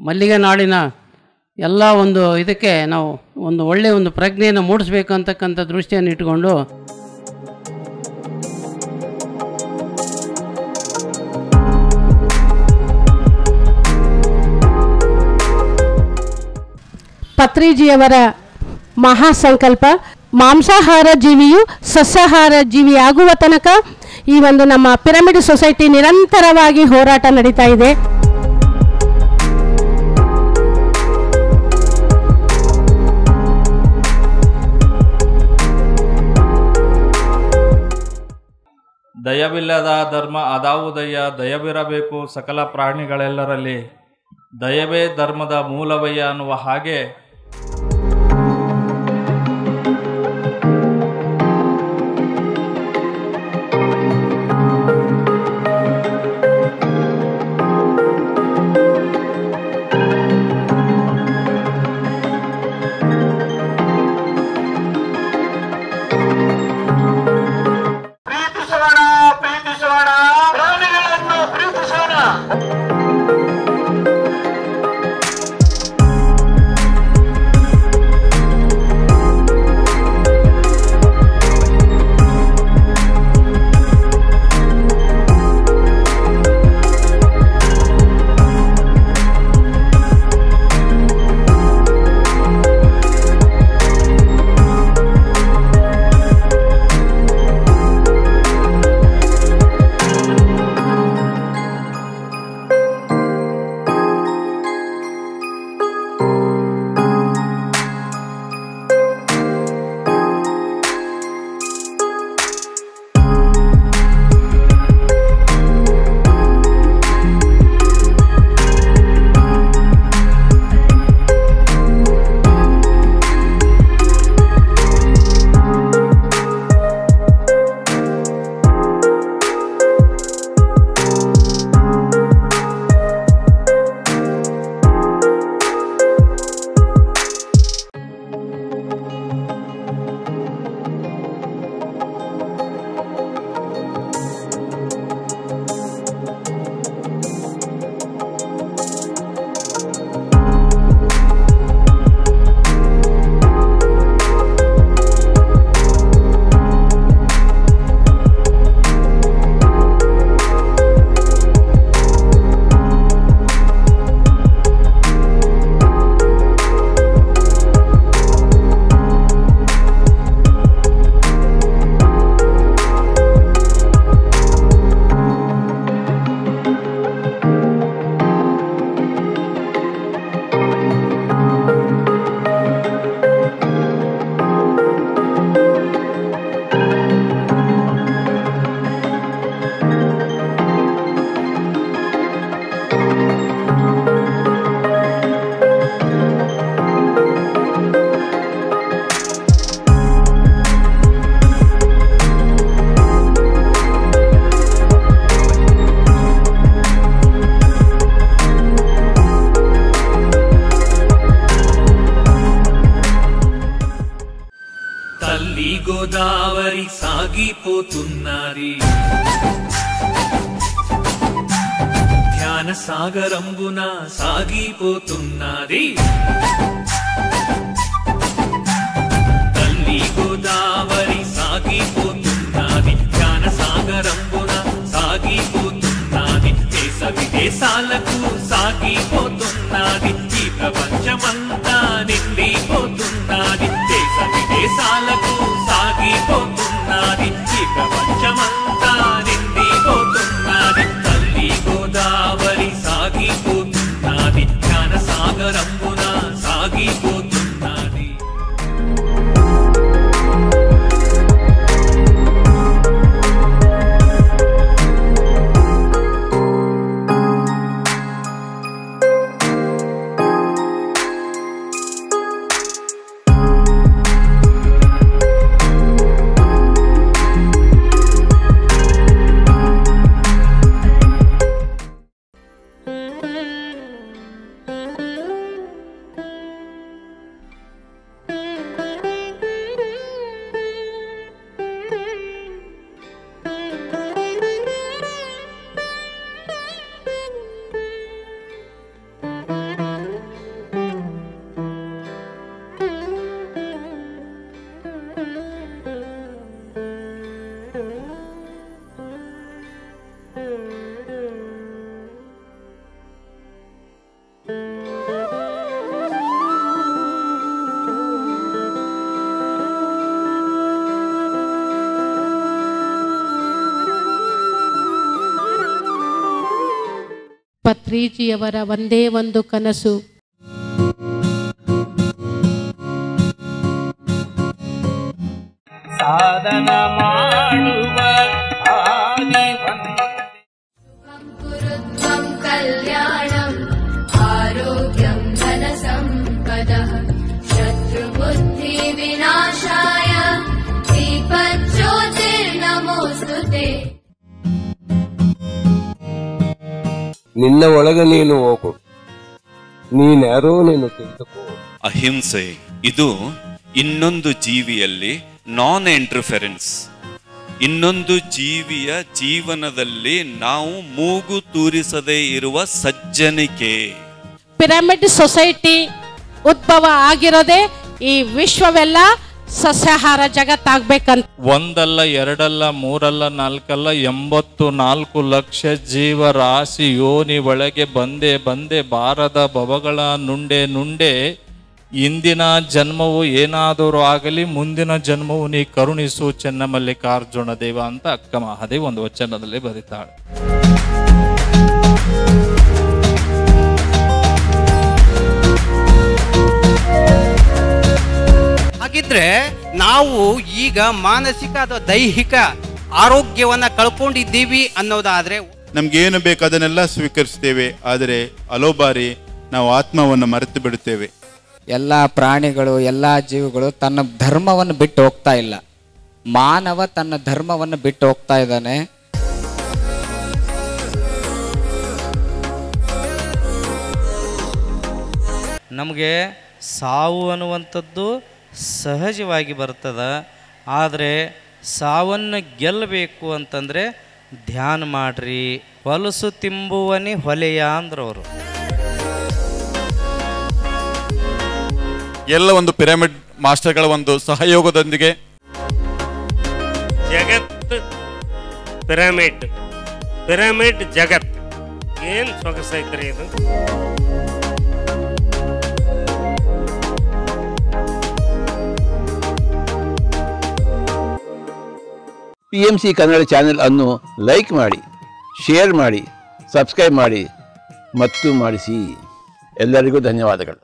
ಮಲ್ಲಿಗೆ ನಾಡಿನ ಎಲ್ಲ ಒಂದು ಇದಕ್ಕೆ ನಾವು ಒಂದು ಒಳ್ಳೆಯ ಒಂದು ಪ್ರಜ್ಞೆಯನ್ನು ಮೂಡಿಸ್ಬೇಕು ಅಂತಕ್ಕಂಥ ದೃಷ್ಟಿಯನ್ನು ಇಟ್ಟುಕೊಂಡು ಪತ್ರಿಜಿಯವರ ಮಹಾಸಂಕಲ್ಪ ಮಾಂಸಾಹಾರ ಜೀವಿಯು ಸಸ್ಯಾಹಾರ ಜೀವಿ ಆಗುವ ತನಕ ಈ ಒಂದು ನಮ್ಮ ಪಿರಮಿಡ್ ಸೊಸೈಟಿ ನಿರಂತರವಾಗಿ ಹೋರಾಟ ನಡೀತಾ ಇದೆ. ದಯವಿಲ್ಲದ ಧರ್ಮ ಅದಾವುದಯ್ಯ, ದಯವಿರಬೇಕು ಸಕಲ ಪ್ರಾಣಿಗಳೆಲ್ಲರಲ್ಲಿ, ದಯವೇ ಧರ್ಮದ ಮೂಲವಯ್ಯ ಅನ್ನುವ ಹಾಗೆ గోదావరి సాగిపోతున్నది, ధ్యాన సాగరంబున సాగిపోతున్నది. తల్లి గోదావరి సాగిపోతున్నది, ధ్యాన సాగరంబున సాగిపోతున్నది. దేశ విదేశాలకు సాగిపోతున్నది, ఈ ప్రపంచమంతా నిండిపోతున్నది. దేశ విదేశాలకు సాగిపోతున్నది, ఈ ప్రపంచమంతా నిండిపోతున్నది. తల్లి గోదావరి సాగిపోతున్నది, జ్ఞాన సాగరంబున సాగిపోతున్నది. ಪತ್ರಿಜಿಯವರ ಒಂದೇ ಒಂದು ಕನಸು. ಸಾಧನ ಮಾಡುವ ಕಲ್ಯಾಣಂ ಆರೋಗ್ಯಂ ಧನ ಸಂಪದಃ ಶತ್ರುಬುದ್ಧಿ ವಿನಾಶಾಯ ದೀಪಜ್ಯೋತಿರ್ನಮೋಸ್ತುತೇ. ನಿನ್ನ ಒಳಗೆ ನೀನು ಹೋಗು, ನೀನ್ಯಾರೋ ನೀನು ತಿಳಿದುಕೋ. ಅಹಿಂಸೆ ಇದು ಇನ್ನೊಂದು ಜೀವಿಯಲ್ಲಿ ನಾನ್ ಇಂಟರ್ಫೆರೆನ್ಸ್. ಇನ್ನೊಂದು ಜೀವಿಯ ಜೀವನದಲ್ಲಿ ನಾವು ಮೂಗು ತೂರಿಸದೇ ಇರುವ ಸಜ್ಜನಿಕೆ. ಪಿರಮಿಡ್ ಸೊಸೈಟಿ ಉದ್ಭವ ಆಗಿರೋದೇ ಈ ವಿಶ್ವವೆಲ್ಲ ಸಸ್ಯಾಹಾರ ಜಗತ್ತಾಗಬೇಕಂತ. ಒಂದಲ್ಲ ಎರಡಲ್ಲ ಮೂರಲ್ಲ ನಾಲ್ಕಲ್ಲ 84 ಲಕ್ಷ ಜೀವರಾಶಿ ಯೋನಿ ಒಳಗೆ ಬಂದೆ ಬಾರದ ಭವಗಳ ನುಂಡೆ ಇಂದಿನ ಜನ್ಮವು ಏನಾದರೂ ಆಗಲಿ, ಮುಂದಿನ ಜನ್ಮವು ನೀ ಕರುಣಿಸು ಚೆನ್ನಮಲ್ಲಿಕಾರ್ಜುನ ದೇವ ಅಂತ ಅಕ್ಕ ಮಹಾದೇವಿ ಒಂದು ವಚನದಲ್ಲಿ ಬರೀತಾಳೆ. ಹಾಗಿದ್ರೆ ನಾವು ಈಗ ಮಾನಸಿಕ ಅಥವಾ ದೈಹಿಕ ಆರೋಗ್ಯವನ್ನ ಕಳ್ಕೊಂಡಿದ್ದೀವಿ ಅನ್ನೋದಾದ್ರೆ ನಮ್ಗೇನು ಬೇಕು ಅದನ್ನೆಲ್ಲ ಸ್ವೀಕರಿಸ್ತೇವೆ, ಆದರೆ ಹಲವು ಬಾರಿ ನಾವು ಆತ್ಮವನ್ನು ಮರೆತು ಬಿಡುತ್ತೇವೆ. ಎಲ್ಲ ಪ್ರಾಣಿಗಳು, ಎಲ್ಲ ಜೀವಿಗಳು ತನ್ನ ಧರ್ಮವನ್ನು ಬಿಟ್ಟು ಹೋಗ್ತಾ ಇಲ್ಲ. ಮಾನವ ತನ್ನ ಧರ್ಮವನ್ನು ಬಿಟ್ಟು ಹೋಗ್ತಾ ಇದ್ದಾನೆ. ನಮಗೆ ಸಾವು ಅನ್ನುವಂಥದ್ದು ಸಹಜವಾಗಿ ಬರ್ತದೆ. ಆದರೆ ಸಾವನ್ನು ಗೆಲ್ಲಬೇಕು ಅಂತಂದರೆ ಧ್ಯಾನ ಮಾಡ್ರಿ, ಹೊಲಸು ತಿಂಬುವನಿ ಹೊಲೆಯ ಅಂದ್ರವರು. ಎಲ್ಲ ಒಂದು ಪಿರಮಿಡ್ ಮಾಸ್ಟರ್ಗಳ ಒಂದು ಸಹಯೋಗದೊಂದಿಗೆ ಜಗತ್ ಪಿರಮಿಡ್ ಜಗತ್ ಏನು ಸೊಗಸೈತ್ರಿ ಇದು. PMC ಕನ್ನಡ ಚಾನೆಲ್ ಅನ್ನು ಲೈಕ್ ಮಾಡಿ, ಶೇರ್ ಮಾಡಿ, ಸಬ್ಸ್ಕ್ರೈಬ್ ಮಾಡಿ ಮತ್ತು ಮಾಡಿಸಿ. ಎಲ್ಲರಿಗೂ ಧನ್ಯವಾದಗಳು.